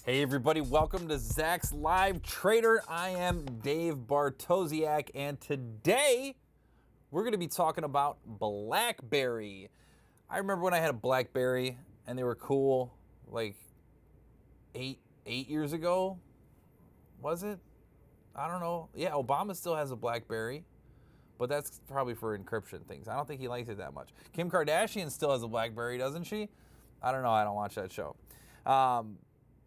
Hey everybody, welcome to Zach's Live Trader. I am Dave Bartosiak, and today we're going to be talking about Blackberry. I remember when I had a Blackberry and they were cool, like eight years ago. Was it? I don't know. Yeah, Obama still has a Blackberry, but that's probably for encryption things. I don't think he likes it that much. Kim Kardashian still has a Blackberry, doesn't she? I don't know. I don't watch that show.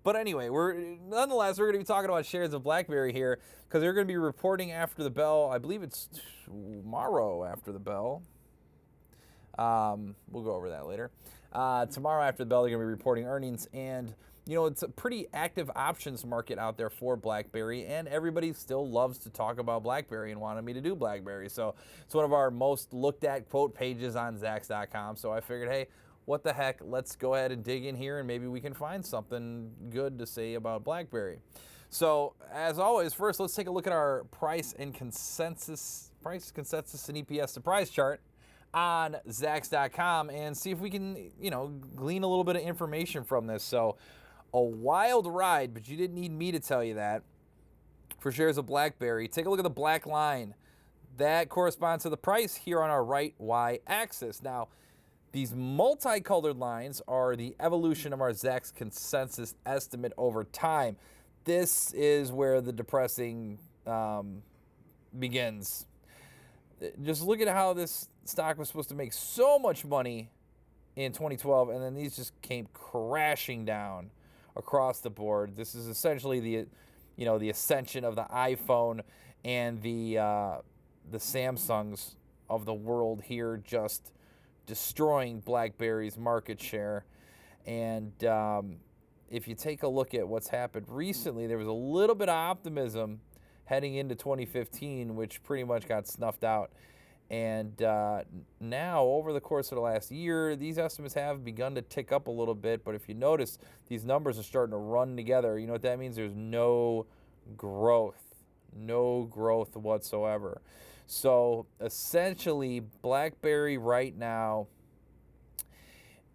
But anyway, we're going to be talking about shares of Blackberry here because they're going to be reporting after the bell. I believe it's tomorrow after the bell. We'll go over that later. Tomorrow after the bell, they're going to be reporting earnings. And, you know, it's a pretty active options market out there for Blackberry. And everybody still loves to talk about Blackberry and wanted me to do Blackberry. So it's one of our most looked at quote pages on Zacks.com. So I figured, hey, what the heck, let's go ahead and dig in here and maybe we can find something good to say about Blackberry. So as always, first let's take a look at our price consensus and EPS surprise chart on Zacks.com and see if we can, glean a little bit of information from this. So a wild ride, but you didn't need me to tell you that. For shares of Blackberry, take a look at the black line. That corresponds to the price here on our right y-axis. Now, these multicolored lines are the evolution of our Zacks consensus estimate over time. This is where the depressing begins. Just look at how this stock was supposed to make so much money in 2012, and then these just came crashing down across the board. This is essentially the ascension of the iPhone and the Samsungs of the world here, just destroying Blackberry's market share. And if you take a look at what's happened recently, there was a little bit of optimism heading into 2015, which pretty much got snuffed out. And now, over the course of the last year, these estimates have begun to tick up a little bit. But if you notice, these numbers are starting to run together. You know what that means? There's no growth whatsoever. So essentially, Blackberry right now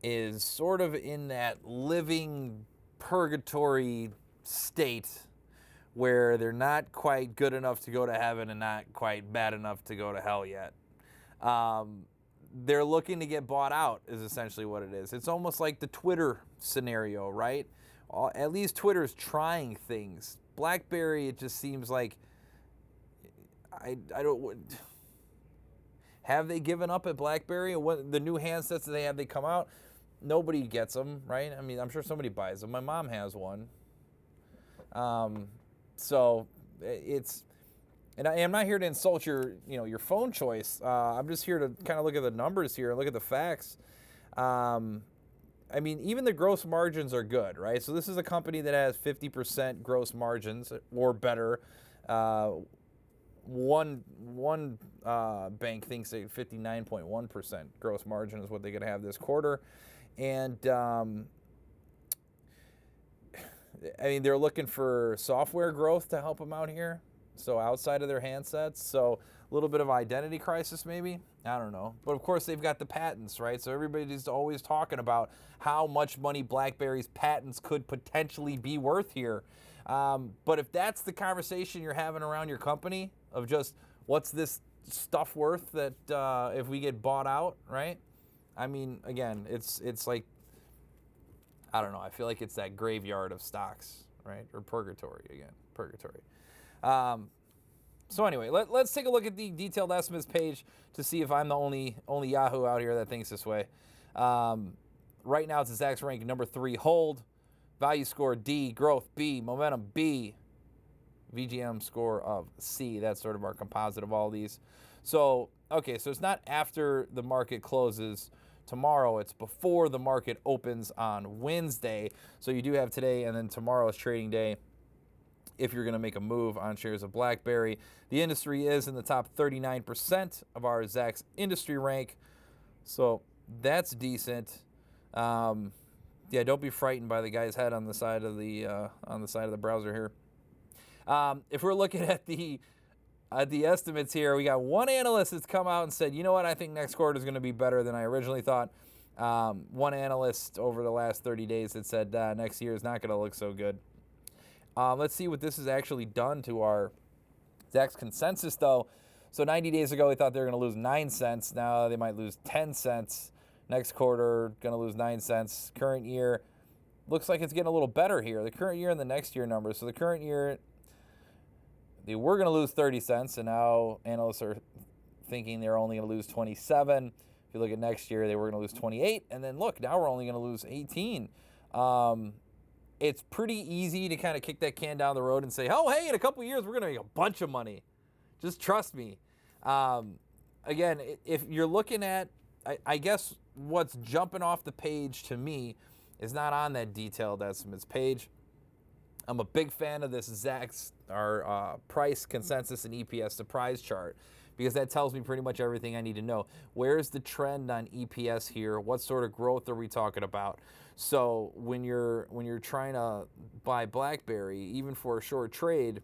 is sort of in that living purgatory state where they're not quite good enough to go to heaven and not quite bad enough to go to hell yet. They're looking to get bought out is essentially what it is. It's almost like the Twitter scenario, right? At least Twitter's trying things. Blackberry, it just seems like I don't. Have they given up at Blackberry? What the new handsets that they come out? Nobody gets them, right? I mean, I'm sure somebody buys them. My mom has one. So it's, and I'm not here to insult your phone choice. I'm just here to kind of look at the numbers here and look at the facts. I mean, even the gross margins are good, right? So this is a company that has 50% gross margins or better. One bank thinks that 59.1% gross margin is what they're going to have this quarter. And, I mean, they're looking for software growth to help them out here. So outside of their handsets. So a little bit of identity crisis maybe. I don't know. But, of course, they've got the patents, right? So everybody's always talking about how much money BlackBerry's patents could potentially be worth here. But if that's the conversation you're having around your company of just what's this stuff worth that if we get bought out, right? I mean, again, it's like, I don't know. I feel like it's that graveyard of stocks, right? Or purgatory. So anyway, let's take a look at the detailed estimates page to see if I'm the only Yahoo out here that thinks this way. Right now, it's a Zacks rank number 3, hold. Value score D, growth B, momentum B, VGM score of C. That's sort of our composite of all these. So, okay, so it's not after the market closes tomorrow. It's before the market opens on Wednesday. So you do have today and then tomorrow's trading day if you're going to make a move on shares of Blackberry. The industry is in the top 39% of our Zacks industry rank. So that's decent. Yeah, don't be frightened by the guy's head on the side of the browser here. If we're looking at the estimates here, we got one analyst that's come out and said, you know what, I think next quarter is going to be better than I originally thought. One analyst over the last 30 days that said next year is not going to look so good. Let's see what this has actually done to our Zach's consensus, though. So 90 days ago, they thought they were going to lose 9 cents. Now they might lose 10 cents. Next quarter, going to lose 9 cents. Current year, looks like it's getting a little better here. The current year and the next year numbers. So the current year, they were going to lose 30 cents, and now analysts are thinking they're only going to lose 27. If you look at next year, they were going to lose 28. And then look, now we're only going to lose 18. It's pretty easy to kind of kick that can down the road and say, oh, hey, in a couple years, we're going to make a bunch of money. Just trust me. Again, if you're looking at, I guess what's jumping off the page to me is not on that detailed estimates page. I'm a big fan of this Zach's, our price, consensus, and EPS surprise chart, because that tells me pretty much everything I need to know. Where's the trend on EPS here? What sort of growth are we talking about? So when you're trying to buy BlackBerry, even for a short trade,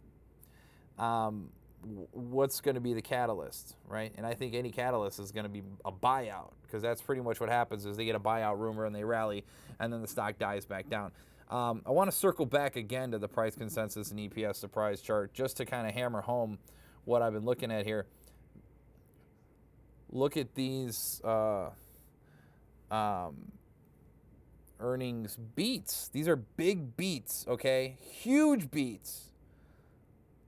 what's going to be the catalyst, right? And I think any catalyst is going to be a buyout, because that's pretty much what happens is they get a buyout rumor and they rally, and then the stock dies back down. I want to circle back again to the price, consensus, and EPS surprise chart just to kind of hammer home what I've been looking at here. Look at these earnings beats. These are big beats, okay? Huge beats.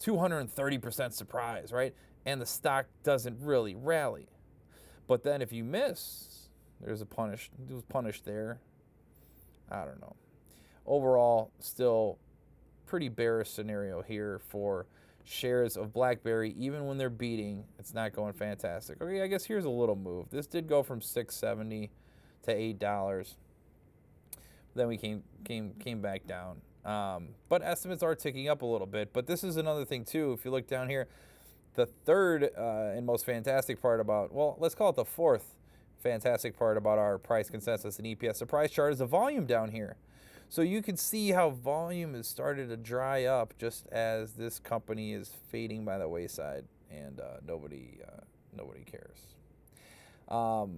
230% surprise, right? And the stock doesn't really rally. But then if you miss, there's it was punished there. I don't know. Overall, still pretty bearish scenario here for shares of BlackBerry. Even when they're beating, it's not going fantastic. Okay, I guess here's a little move. This did go from $6.70 to $8. Then we came back down. But estimates are ticking up a little bit. But this is another thing, too. If you look down here, the third and most fantastic part about, well, let's call it the fourth fantastic part about our price, consensus, and EPS surprise chart is the volume down here. So you can see how volume has started to dry up just as this company is fading by the wayside, and nobody cares. Wow,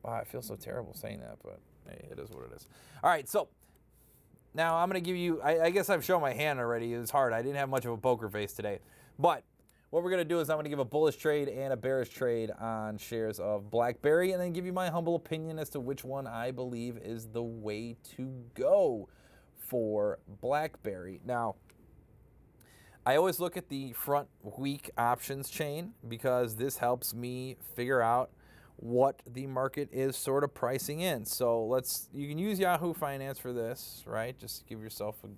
I feel so terrible saying that, but hey, it is what it is. All right, so now I'm going to give you, I guess I've shown my hand already. It was hard. I didn't have much of a poker face today. But what we're going to do is I'm going to give a bullish trade and a bearish trade on shares of BlackBerry, and then give you my humble opinion as to which one I believe is the way to go for BlackBerry. Now, I always look at the front week options chain because this helps me figure out what the market is sort of pricing in. So you can use Yahoo Finance for this, right? Just give yourself a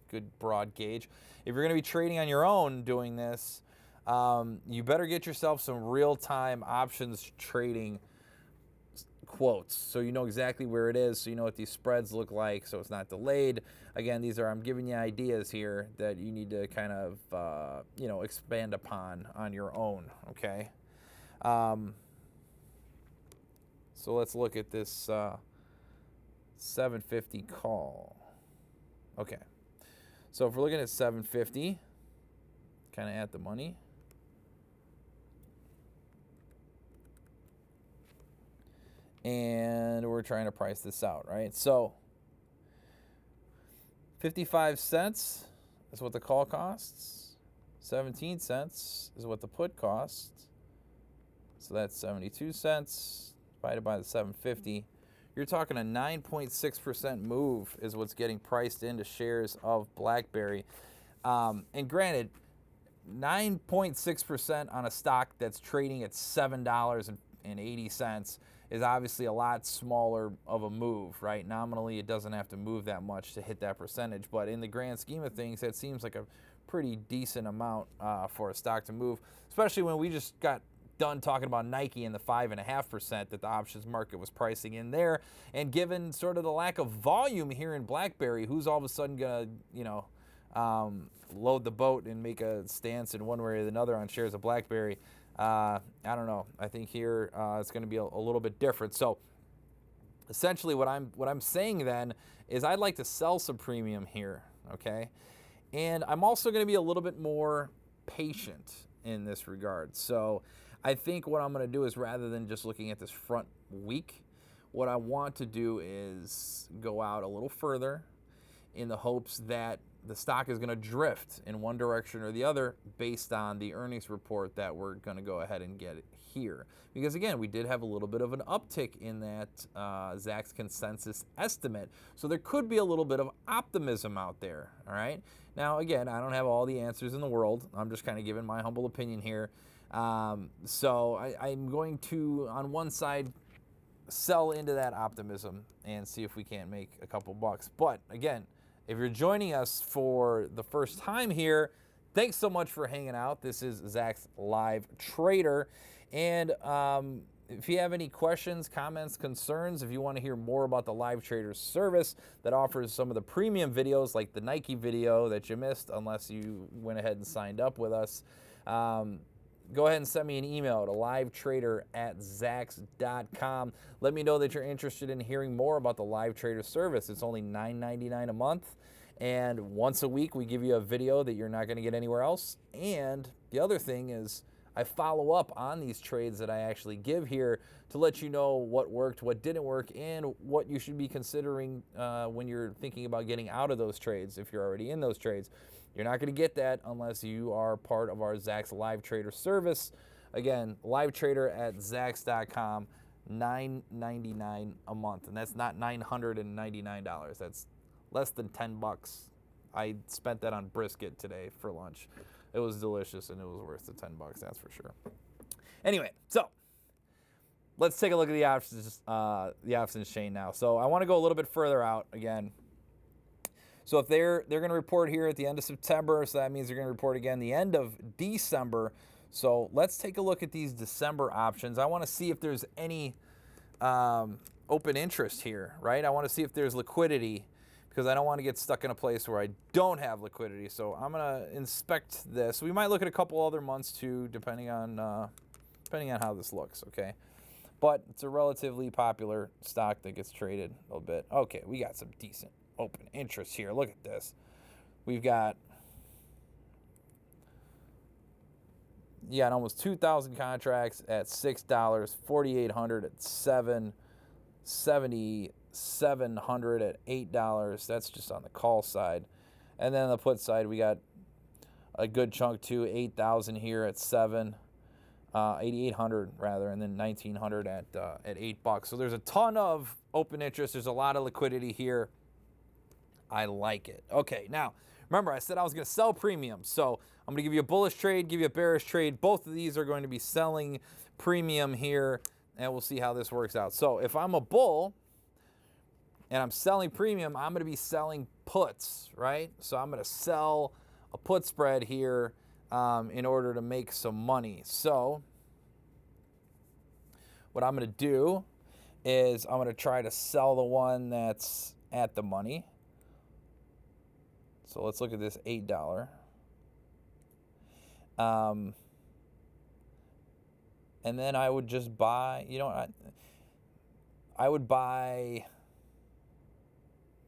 good broad gauge. If you're going to be trading on your own doing this, you better get yourself some real-time options trading quotes so you know exactly where it is, so you know what these spreads look like, so it's not delayed. Again, I'm giving you ideas here that you need to kind of expand upon on your own, okay? So let's look at this 750 call. Okay. So if we're looking at 750, kind of at the money. And we're trying to price this out, right? So 55 cents is what the call costs. 17 cents is what the put costs. So that's 72 cents divided by the 750. You're talking a 9.6% move is what's getting priced into shares of BlackBerry. And granted, 9.6% on a stock that's trading at $7.80 is obviously a lot smaller of a move, right? Nominally, it doesn't have to move that much to hit that percentage, but in the grand scheme of things, that seems like a pretty decent amount for a stock to move, especially when we just got done talking about Nike and the 5.5% that the options market was pricing in there. And given sort of the lack of volume here in BlackBerry, who's all of a sudden going to, load the boat and make a stance in one way or another on shares of BlackBerry? I don't know. I think here it's going to be a little bit different. So essentially what I'm saying then is I'd like to sell some premium here, okay? And I'm also going to be a little bit more patient in this regard. So I think what I'm going to do is, rather than just looking at this front week, what I want to do is go out a little further in the hopes that the stock is going to drift in one direction or the other based on the earnings report that we're going to go ahead and get here. Because again, we did have a little bit of an uptick in that Zacks consensus estimate. So there could be a little bit of optimism out there, all right? Now, again, I don't have all the answers in the world. I'm just kind of giving my humble opinion here. So I'm going to, on one side, sell into that optimism and see if we can't make a couple bucks. But again, if you're joining us for the first time here, thanks so much for hanging out. This is Zach's Live Trader. And if you have any questions, comments, concerns, if you want to hear more about the Live Trader service that offers some of the premium videos like the Nike video that you missed unless you went ahead and signed up with us, go ahead and send me an email to livetrader@zacks.com. Let me know that you're interested in hearing more about the Live Trader service. It's only $9.99 a month. And once a week, we give you a video that you're not going to get anywhere else. And the other thing is I follow up on these trades that I actually give here to let you know what worked, what didn't work, and what you should be considering when you're thinking about getting out of those trades if you're already in those trades. You're not going to get that unless you are part of our Zacks Live Trader service. Again, livetrader@zacks.com, $9.99 a month. And that's not $999. That's less than 10 bucks. I spent that on brisket today for lunch. It was delicious and it was worth the 10 bucks, that's for sure. Anyway, so let's take a look at the options chain now. So I want to go a little bit further out again. So if they're going to report here at the end of September, so that means they're going to report again the end of December. So let's take a look at these December options. I want to see if there's any open interest here, right? I want to see if there's liquidity because I don't want to get stuck in a place where I don't have liquidity. So I'm going to inspect this. We might look at a couple other months too, depending on how this looks, okay? But it's a relatively popular stock that gets traded a little bit. Okay, we got some decent open interest here. Look at this. We've got almost 2,000 contracts at $6, 4,800 at $7, 7,700 at $8. That's just on the call side. And then on the put side, we got a good chunk too, 8,000 here at $7, 8,800 rather, and then 1,900 at $8. So there's a ton of open interest. There's a lot of liquidity here. I like it. Okay, now, remember I said I was going to sell premium. So I'm going to give you a bullish trade, give you a bearish trade. Both of these are going to be selling premium here, and we'll see how this works out. So if I'm a bull and I'm selling premium, I'm going to be selling puts, right? So I'm going to sell a put spread here in order to make some money. So what I'm going to do is I'm going to try to sell the one that's at the money. So let's look at this $8. And then I would just buy, I would buy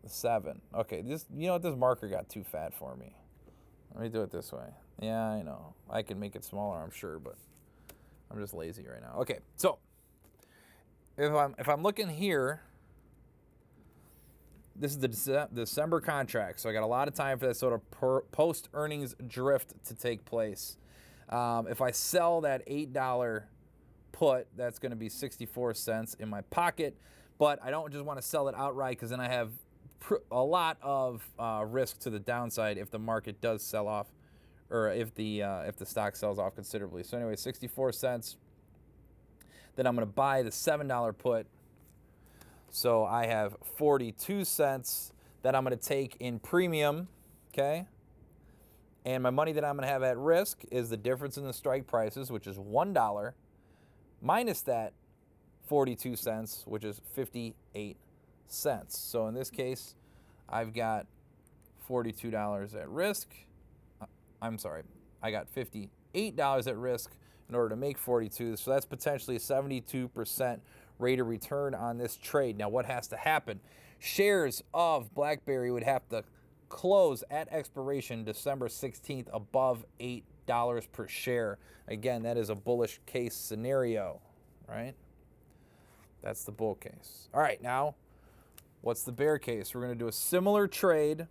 the 7. Okay, this marker got too fat for me. Let me do it this way. Yeah, I know. I can make it smaller, I'm sure, but I'm just lazy right now. Okay, so if I'm looking here, this is the December contract, so I got a lot of time for that sort of post-earnings drift to take place. If I sell that $8 put, that's going to be 64 cents in my pocket, but I don't just want to sell it outright because then I have a lot of risk to the downside if the market does sell off, or if the stock sells off considerably. So anyway, 64 cents. Then I'm going to buy the $7 put. So I have 42 cents that I'm going to take in premium, okay? And my money that I'm going to have at risk is the difference in the strike prices, which is $1, minus that 42 cents, which is 58 cents. So in this case, I've got $42 at risk. I'm sorry, I got $58 at risk in order to make 42. So that's potentially a 72% rate of return on this trade. Now, what has to happen? Shares of Blackberry would have to close at expiration December 16th above $8 per share. Again, that is a bullish case scenario, right? That's the bull case. All right, now, what's the bear case? We're going to do a similar trade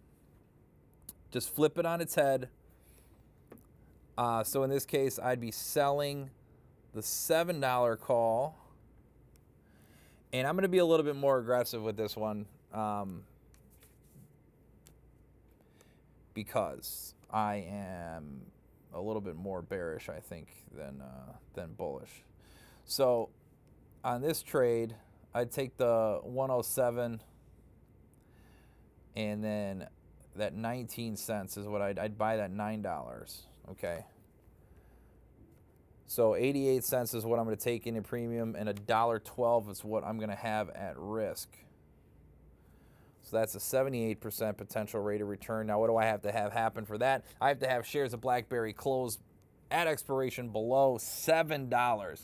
Just flip it on its head. So in this case, I'd be selling the $7 call. And I'm going to be a little bit more aggressive with this one because I am a little bit more bearish, I think, than bullish. So on this trade, I'd take the 107 and then that 19 cents is what I'd buy that $9. Okay. So 88 cents is what I'm going to take in a premium, and $1.12 is what I'm going to have at risk. So that's a 78% potential rate of return. Now, what do I have to have happen for that? I have to have shares of BlackBerry close at expiration below $7. Now,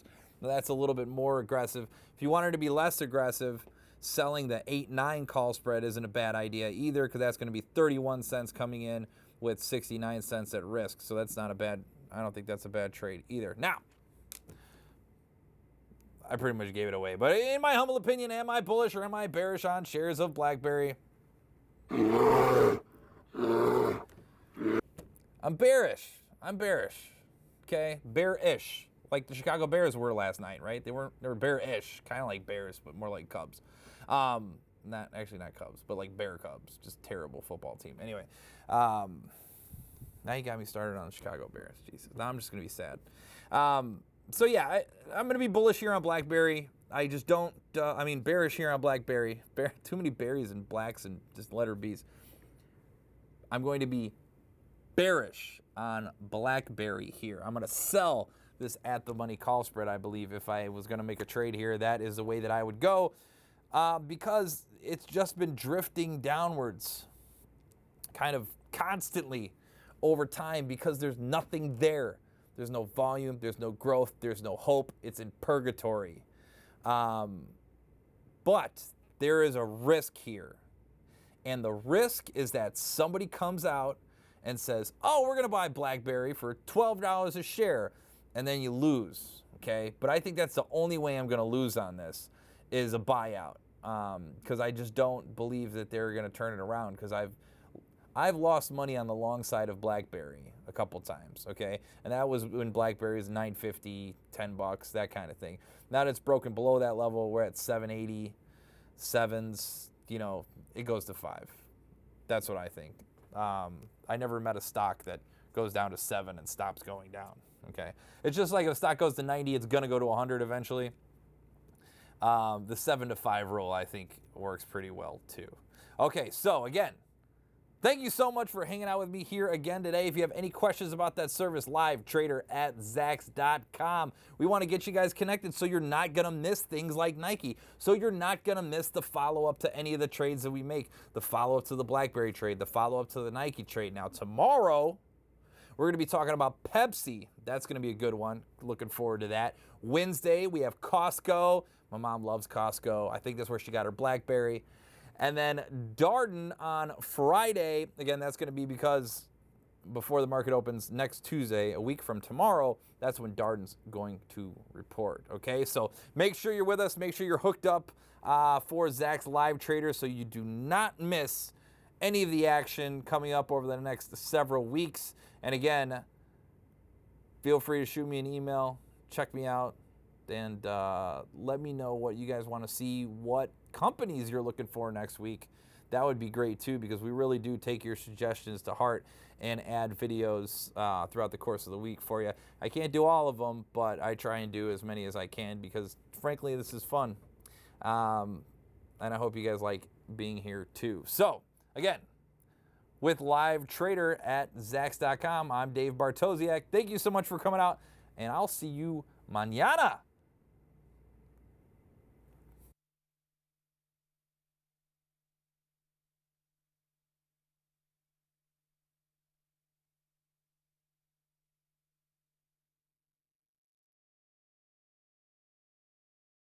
that's a little bit more aggressive. If you wanted to be less aggressive, selling the 8-9 call spread isn't a bad idea either, because that's going to be 31 cents coming in with 69 cents at risk. So that's not a bad, I don't think that's a bad trade either. Now, I pretty much gave it away, but in my humble opinion, am I bullish or am I bearish on shares of BlackBerry? I'm bearish. Okay, bearish, like the Chicago Bears were last night, right? They were bearish, kind of like Bears, but more like Cubs. Not Cubs, but like Bear Cubs, just terrible football team. Anyway, now you got me started on the Chicago Bears. Jesus, now I'm just gonna be sad. So yeah, I'm gonna be bullish here on BlackBerry. I just don't. Bearish here on BlackBerry. Too many berries and blacks and just letter B's. I'm going to be bearish on BlackBerry here. I'm gonna sell this at the money call spread. I believe if I was gonna make a trade here, that is the way that I would go, because it's just been drifting downwards, kind of constantly over time, because there's nothing there. There's no volume, there's no growth, there's no hope. It's in purgatory. But there is a risk here. And the risk is that somebody comes out and says, oh, we're going to buy BlackBerry for $12 a share, and then you lose, okay? But I think that's the only way I'm going to lose on this is a buyout, because I just don't believe that they're going to turn it around, because I've lost money on the long side of BlackBerry a couple times, okay? And that was when BlackBerry was $9.50, $10, that kind of thing. Now that it's broken below that level, we're at $7.80, sevens, it goes to $5. That's what I think. I never met a stock that goes down to 7 and stops going down, okay? It's just like if a stock goes to 90, it's going to go to 100 eventually. The 7 to 5 rule, I think, works pretty well too. Okay, so again, thank you so much for hanging out with me here again today. If you have any questions about that service, livetrader@zacks.com. We want to get you guys connected so you're not going to miss things like Nike. So you're not going to miss the follow-up to any of the trades that we make. The follow-up to the BlackBerry trade, the follow-up to the Nike trade. Now, tomorrow, we're going to be talking about Pepsi. That's going to be a good one. Looking forward to that. Wednesday, we have Costco. My mom loves Costco. I think that's where she got her BlackBerry. And then Darden on Friday. Again, that's going to be because before the market opens next Tuesday, a week from tomorrow, that's when Darden's going to report. Okay, so make sure you're with us. Make sure you're hooked up for Zach's Live Trader so you do not miss any of the action coming up over the next several weeks. And again, feel free to shoot me an email, check me out, and let me know what you guys want to see, what companies you're looking for next week. That would be great too, because we really do take your suggestions to heart and add videos throughout the course of the week for you. I can't do all of them, but I try and do as many as I can because frankly this is fun, and I hope you guys like being here too. So again, with Live Trader at Zacks.com, I'm Dave Bartosiak. Thank you so much for coming out, and I'll see you mañana.